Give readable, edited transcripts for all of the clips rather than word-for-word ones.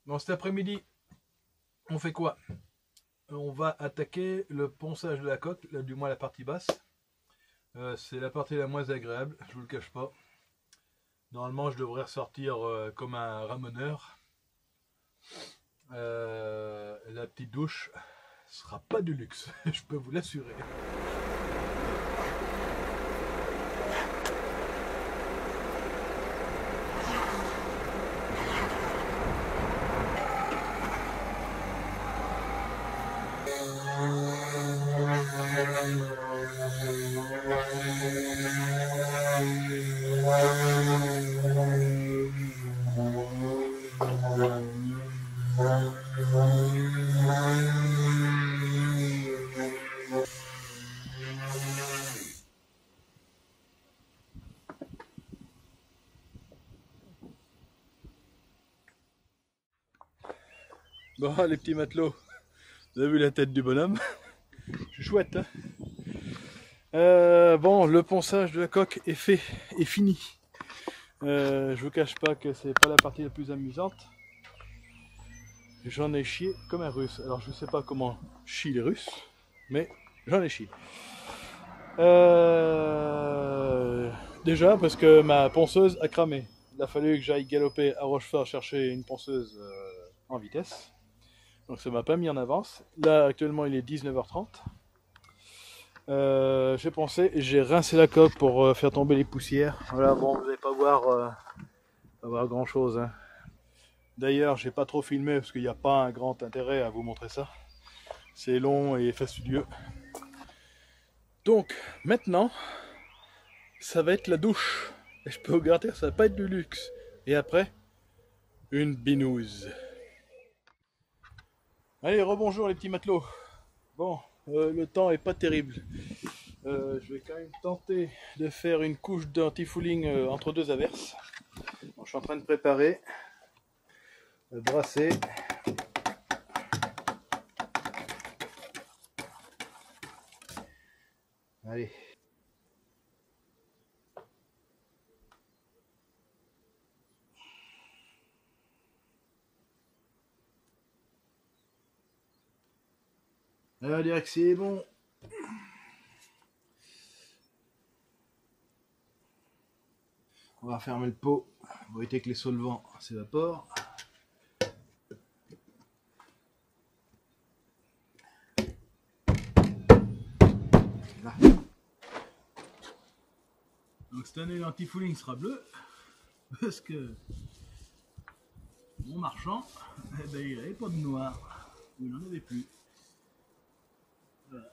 Bon, cet après-midi, on fait quoi? On va attaquer le ponçage de la coque, là, du moins la partie basse. C'est la partie la moins agréable, je vous le cache pas. Normalement, je devrais ressortir comme un ramoneur. La petite douche sera pas du luxe, je peux vous l'assurer. Bon, les petits matelots, vous avez vu la tête du bonhomme? C'est chouette, hein? Bon, le ponçage de la coque est fait, est fini. Je vous cache pas que c'est pas la partie la plus amusante. J'en ai chié comme un russe. Alors je sais pas comment chient les Russes, mais j'en ai chié. Déjà parce que ma ponceuse a cramé. Il a fallu que j'aille galoper à Rochefort chercher une ponceuse en vitesse. Donc ça m'a pas mis en avance. Là actuellement il est 19h30. J'ai pensé, j'ai rincé la coque pour faire tomber les poussières. Voilà, bon, vous n'allez pas voir grand chose, hein. D'ailleurs, j'ai pas trop filmé parce qu'il n'y a pas un grand intérêt à vous montrer ça. C'est long et fastidieux. Donc, maintenant, ça va être la douche. Et je peux vous garantir, ça va pas être du luxe. Et après, une binouse. Allez, rebonjour les petits matelots. Bon, le temps est pas terrible. Je vais quand même tenter de faire une couche d'anti-fouling entre deux averses. Bon, je suis en train de préparer, de brasser. Allez. On va dire que c'est bon. On va fermer le pot pour éviter que les solvants s'évaporent. Là. Donc cette année l'anti-fouling sera bleu parce que mon marchand, eh ben, il n'avait pas de noir, il n'en avait plus. Voilà.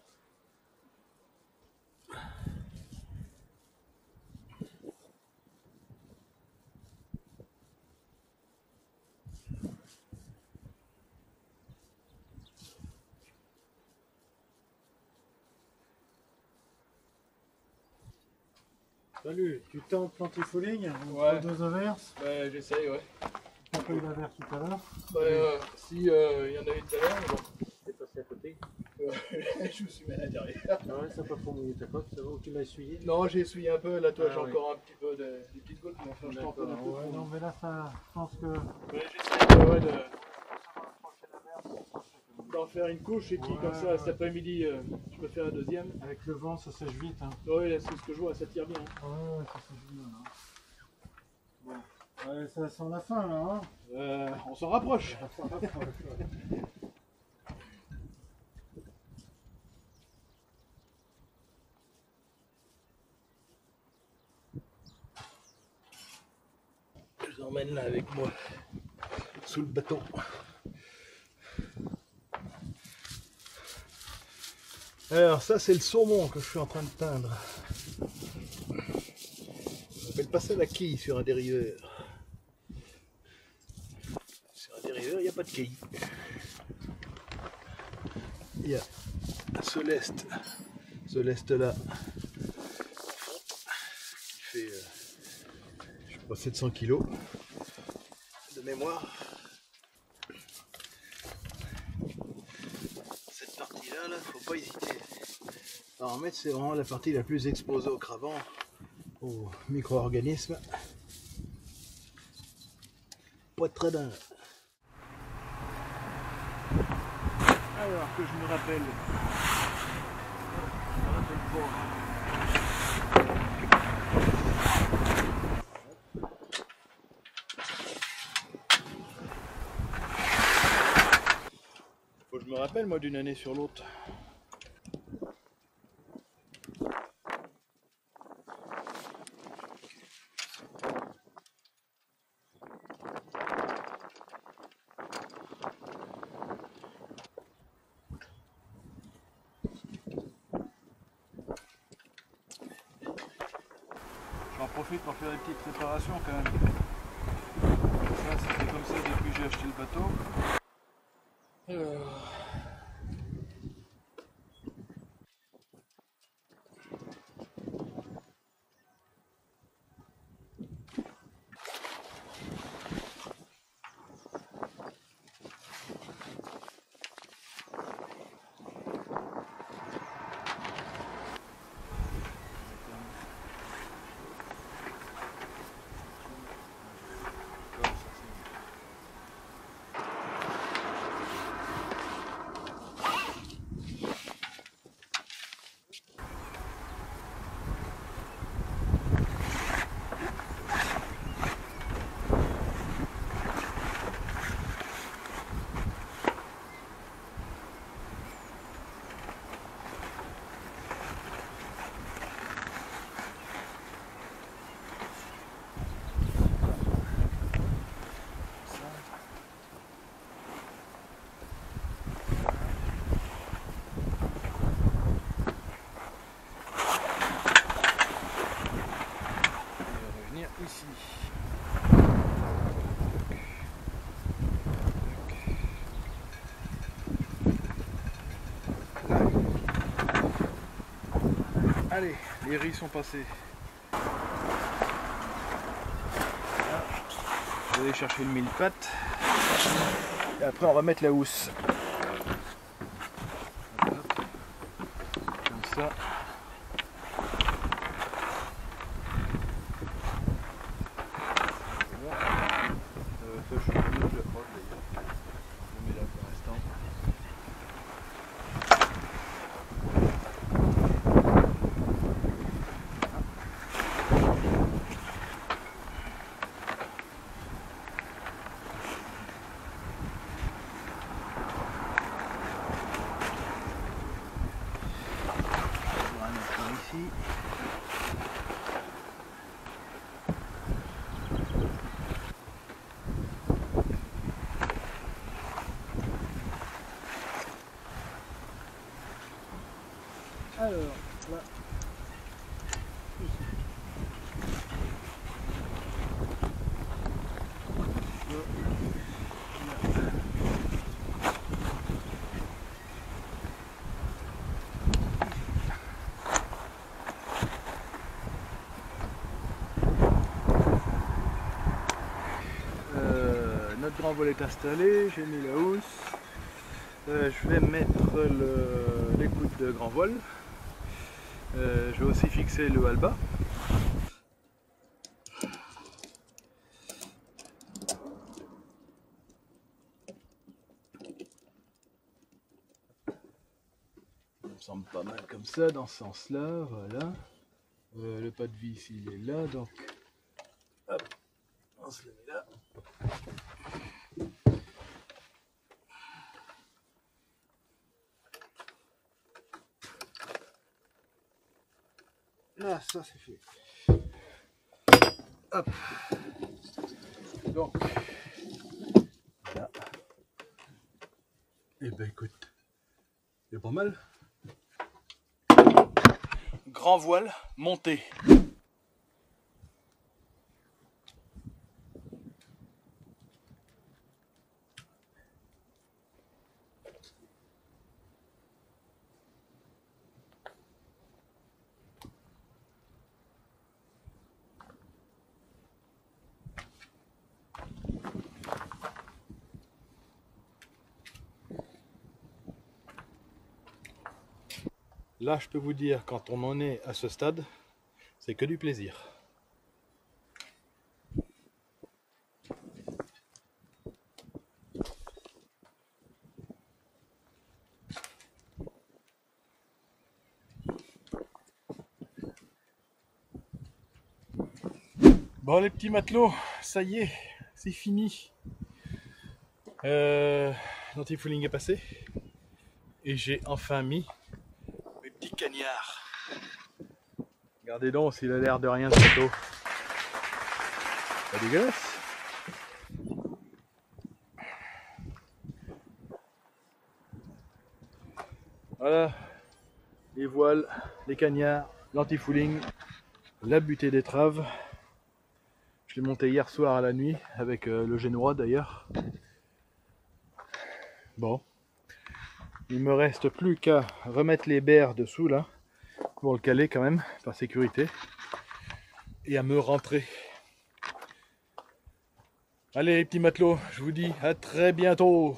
Salut, tu tentes l'anti-fouling entre Ouais. deux averses? Ouais, j'essaye, ouais. Tu n'as pas eu l'averse tout à l'heure? Si, il y en a eu tout à l'heure, mais bon. T'es passé à côté? Je me suis mis à l'intérieur. Ah ouais, ça n'a pas trop mouillé ta coque, ça va, ou tu l'as essuyé? Non, j'ai essuyé un peu, là toi j'ai Ah, oui. encore un petit peu des petites gouttes, mais enfin je t'en fais un peu. Ouais, non, mais là, ça, je pense que Ouais, j'essaie ouais, avec d'en faire une couche et puis comme ça cet après-midi je me fais un deuxième. le vent, ça sèche vite. Hein. Oui, c'est ce que je vois, ça tire bien. Ouais, ça sèche bien. Hein. Bon. Ouais, ça sent la fin là. Hein. On s'en rapproche. Je vous emmène là avec moi, sous le bateau. Alors ça c'est le saumon que je suis en train de teindre. On appelle pas ça la quille sur un dériveur. Sur un dériveur il n'y a pas de quille. Il y a ce lest là qui fait je crois 700 kg de mémoire. Cette partie là, faut pas hésiter. Alors en mettre, c'est vraiment la partie la plus exposée au cravant, aux micro-organismes. Pas de tradin. Alors que je me rappelle. Je me rappelle pas. Faut que je me rappelle moi d'une année sur l'autre. J'en profite pour faire des petites préparations quand même. Ça c'était comme ça depuis que j'ai acheté le bateau. Alors... ici. Là. Allez, les riz sont passés. Là. Je vais aller chercher le mille-pattes. Et après on va mettre la housse. Comme ça. Je suis venu, je le crois d'ailleurs. Je le mets là pour l'instant. On va mettre par ici. Alors, là. Notre grand vol est installé, j'ai mis la housse. Je vais mettre l'écoute de grand vol. Je vais aussi fixer le halba. Ça me semble pas mal comme ça, dans ce sens-là, voilà. Le pas de vis il est là, donc hop, on se le met là. Là, ça c'est fait. Hop. Donc, voilà. Et ben écoute, c'est pas mal. Grand voile monté. Là, je peux vous dire, quand on en est à ce stade, c'est que du plaisir. Bon les petits matelots, ça y est, c'est fini. L'antifouling est passé. Et j'ai enfin mis mes petits cagnards. Regardez donc s'il a l'air de rien ce bateau. Pas dégueulasse. Voilà. Les voiles, les cagnards, l'antifouling, la butée d'étrave. Je l'ai monté hier soir à la nuit avec le génois d'ailleurs. Bon. Il me reste plus qu'à remettre les berres dessous là pour le caler quand même par sécurité et à me rentrer. Allez les petits matelots, je vous dis à très bientôt.